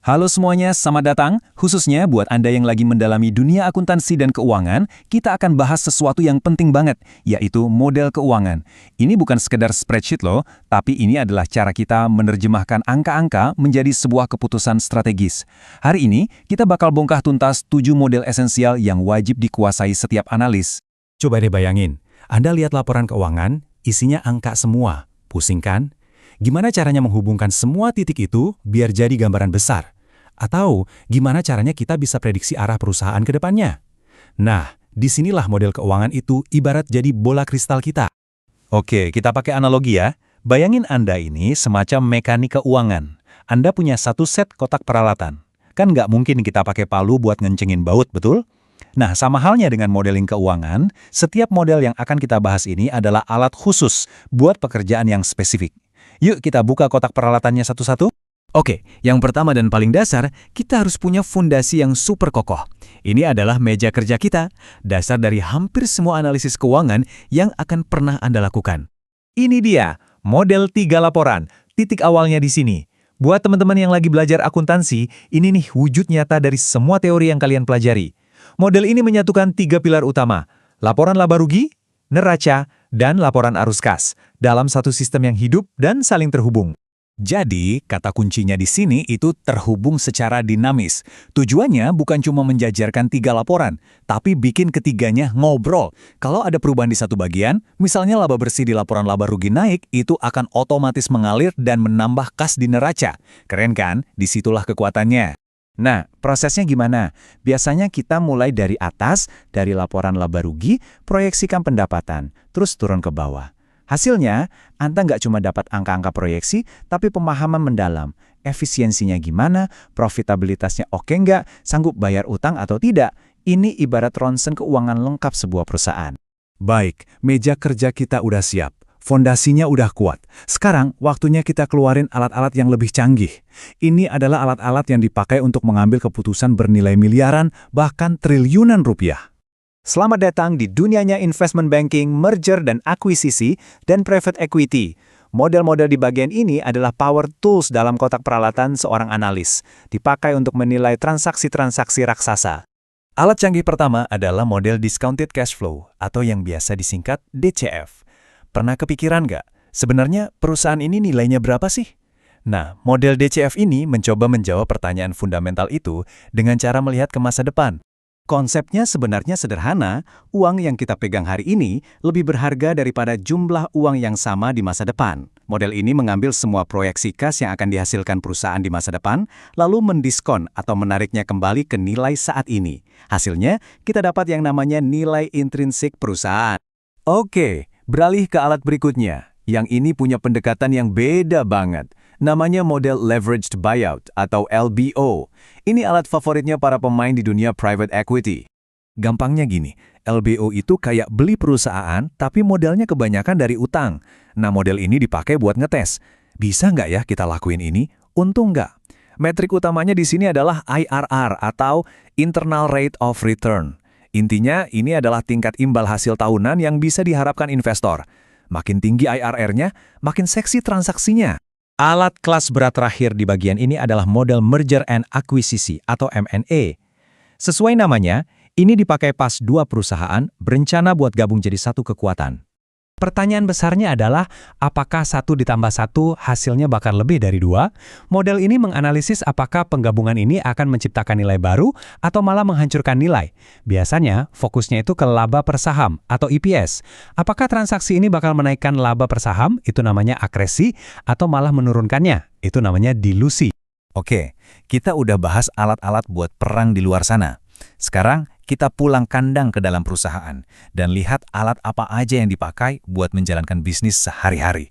Halo semuanya, selamat datang. Khususnya buat Anda yang lagi mendalami dunia akuntansi dan keuangan, kita akan bahas sesuatu yang penting banget, yaitu model keuangan. Ini bukan sekedar spreadsheet loh, tapi ini adalah cara kita menerjemahkan angka-angka menjadi sebuah keputusan strategis. Hari ini, kita bakal bongkar tuntas 7 model esensial yang wajib dikuasai setiap analis. Coba deh bayangin, Anda lihat laporan keuangan, isinya angka semua. Pusing kan? Gimana caranya menghubungkan semua titik itu biar jadi gambaran besar? Atau gimana caranya kita bisa prediksi arah perusahaan ke depannya? Nah, disinilah model keuangan itu ibarat jadi bola kristal kita. Oke, kita pakai analogi ya. Bayangin Anda ini semacam mekanik keuangan. Anda punya satu set kotak peralatan. Kan nggak mungkin kita pakai palu buat ngencengin baut, betul? Nah, sama halnya dengan modeling keuangan, setiap model yang akan kita bahas ini adalah alat khusus buat pekerjaan yang spesifik. Yuk kita buka kotak peralatannya satu-satu. Oke, yang pertama dan paling dasar, kita harus punya fondasi yang super kokoh. Ini adalah meja kerja kita, dasar dari hampir semua analisis keuangan yang akan pernah Anda lakukan. Ini dia, model 3 laporan. Titik awalnya di sini. Buat teman-teman yang lagi belajar akuntansi, ini nih wujud nyata dari semua teori yang kalian pelajari. Model ini menyatukan 3 pilar utama, laporan laba rugi, neraca, dan laporan arus kas, dalam satu sistem yang hidup dan saling terhubung. Jadi, kata kuncinya di sini itu terhubung secara dinamis. Tujuannya bukan cuma menjajarkan 3 laporan, tapi bikin ketiganya ngobrol. Kalau ada perubahan di satu bagian, misalnya laba bersih di laporan laba rugi naik, itu akan otomatis mengalir dan menambah kas di neraca. Keren kan? Disitulah kekuatannya. Nah, prosesnya gimana? Biasanya kita mulai dari atas, dari laporan laba rugi, proyeksikan pendapatan, terus turun ke bawah. Hasilnya, Anda nggak cuma dapat angka-angka proyeksi, tapi pemahaman mendalam. Efisiensinya gimana, profitabilitasnya oke nggak, sanggup bayar utang atau tidak. Ini ibarat ronsen keuangan lengkap sebuah perusahaan. Baik, meja kerja kita udah siap. Fondasinya udah kuat. Sekarang, waktunya kita keluarin alat-alat yang lebih canggih. Ini adalah alat-alat yang dipakai untuk mengambil keputusan bernilai miliaran, bahkan triliunan rupiah. Selamat datang di dunianya investment banking, merger dan akuisisi, dan private equity. Model-model di bagian ini adalah power tools dalam kotak peralatan seorang analis, dipakai untuk menilai transaksi-transaksi raksasa. Alat canggih pertama adalah model discounted cash flow, atau yang biasa disingkat DCF. Pernah kepikiran nggak, sebenarnya perusahaan ini nilainya berapa sih? Nah, model DCF ini mencoba menjawab pertanyaan fundamental itu dengan cara melihat ke masa depan. Konsepnya sebenarnya sederhana, uang yang kita pegang hari ini lebih berharga daripada jumlah uang yang sama di masa depan. Model ini mengambil semua proyeksi kas yang akan dihasilkan perusahaan di masa depan, lalu mendiskon atau menariknya kembali ke nilai saat ini. Hasilnya, kita dapat yang namanya nilai intrinsik perusahaan. Oke, beralih ke alat berikutnya. Yang ini punya pendekatan yang beda banget. Namanya model leveraged buyout atau LBO. Ini alat favoritnya para pemain di dunia private equity. Gampangnya gini, LBO itu kayak beli perusahaan tapi modelnya kebanyakan dari utang. Nah, model ini dipakai buat ngetes. Bisa nggak ya kita lakuin ini? Untung nggak? Metrik utamanya di sini adalah IRR atau Internal Rate of Return. Intinya, ini adalah tingkat imbal hasil tahunan yang bisa diharapkan investor. Makin tinggi IRR-nya, makin seksi transaksinya. Alat kelas berat terakhir di bagian ini adalah model merger and acquisition atau M&A. Sesuai namanya, ini dipakai pas dua perusahaan berencana buat gabung jadi satu kekuatan. Pertanyaan besarnya adalah, apakah 1 ditambah 1 hasilnya bakal lebih dari 2? Model ini menganalisis apakah penggabungan ini akan menciptakan nilai baru atau malah menghancurkan nilai. Biasanya, fokusnya itu ke laba per saham atau EPS. Apakah transaksi ini bakal menaikkan laba per saham? Itu namanya akresi, atau malah menurunkannya? Itu namanya dilusi. Oke, kita udah bahas alat-alat buat perang di luar sana. Sekarang, kita pulang kandang ke dalam perusahaan dan lihat alat apa aja yang dipakai buat menjalankan bisnis sehari-hari.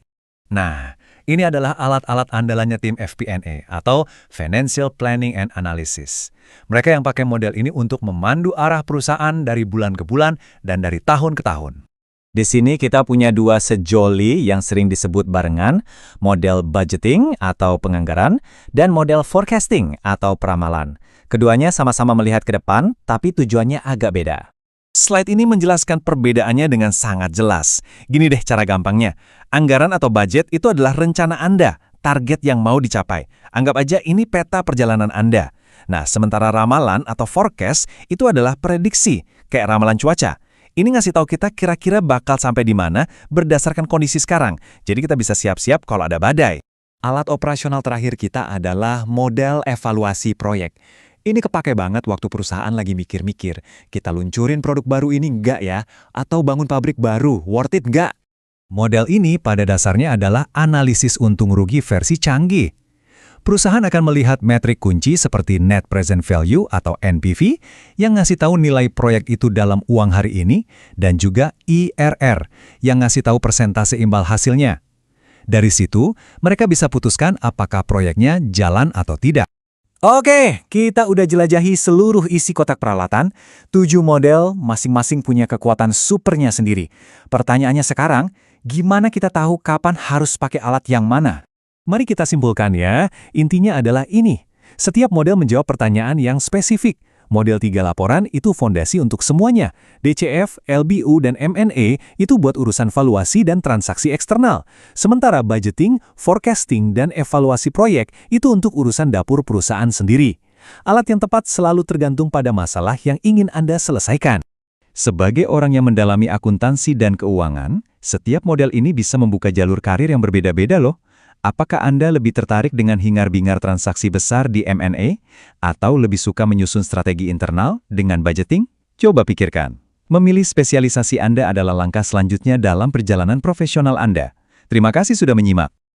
Nah, ini adalah alat-alat andalannya tim FP&A atau Financial Planning and Analysis. Mereka yang pakai model ini untuk memandu arah perusahaan dari bulan ke bulan dan dari tahun ke tahun. Di sini kita punya 2 sejoli yang sering disebut barengan, model budgeting atau penganggaran, dan model forecasting atau peramalan. Keduanya sama-sama melihat ke depan, tapi tujuannya agak beda. Slide ini menjelaskan perbedaannya dengan sangat jelas. Gini deh cara gampangnya, anggaran atau budget itu adalah rencana Anda, target yang mau dicapai. Anggap aja ini peta perjalanan Anda. Nah, sementara ramalan atau forecast itu adalah prediksi, kayak ramalan cuaca. Ini ngasih tahu kita kira-kira bakal sampai di mana berdasarkan kondisi sekarang. Jadi kita bisa siap-siap kalau ada badai. Alat operasional terakhir kita adalah model evaluasi proyek. Ini kepake banget waktu perusahaan lagi mikir-mikir, kita luncurin produk baru ini nggak ya? Atau bangun pabrik baru, worth it nggak? Model ini pada dasarnya adalah analisis untung rugi versi canggih. Perusahaan akan melihat metrik kunci seperti Net Present Value atau NPV yang ngasih tahu nilai proyek itu dalam uang hari ini dan juga IRR yang ngasih tahu persentase imbal hasilnya. Dari situ, mereka bisa putuskan apakah proyeknya jalan atau tidak. Oke, kita udah jelajahi seluruh isi kotak peralatan. 7 model, masing-masing punya kekuatan supernya sendiri. Pertanyaannya sekarang, gimana kita tahu kapan harus pakai alat yang mana? Mari kita simpulkan ya, intinya adalah ini. Setiap model menjawab pertanyaan yang spesifik. Model 3 laporan itu fondasi untuk semuanya. DCF, LBU, dan M&A itu buat urusan valuasi dan transaksi eksternal. Sementara budgeting, forecasting, dan evaluasi proyek itu untuk urusan dapur perusahaan sendiri. Alat yang tepat selalu tergantung pada masalah yang ingin Anda selesaikan. Sebagai orang yang mendalami akuntansi dan keuangan, setiap model ini bisa membuka jalur karir yang berbeda-beda loh. Apakah Anda lebih tertarik dengan hingar-bingar transaksi besar di M&A? Atau lebih suka menyusun strategi internal dengan budgeting? Coba pikirkan. Memilih spesialisasi Anda adalah langkah selanjutnya dalam perjalanan profesional Anda. Terima kasih sudah menyimak.